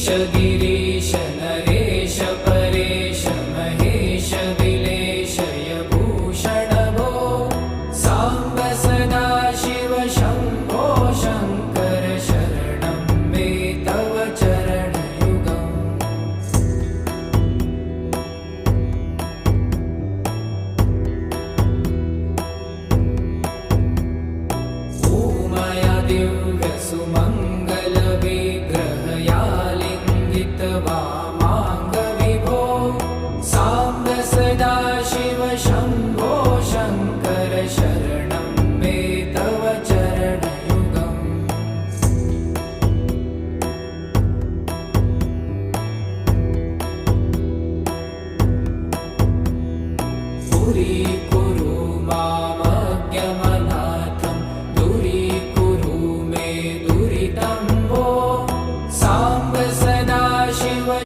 गिरीश नरेश परेश महेश दिलेशय भूषण भो साम्ब सदा शिव शम्भो शङ्कर शरणं मे तव चरणयुगम् ऊमया दिव्यसुमङ्गलविग्रहया वामाङ्गविभो साम्ब सदा शिव शम्भो शङ्कर शरणं मे तव चरणयुगम् दूरीकुरु मामज्ञमनाथं दूरीकुरु मे दुरितम्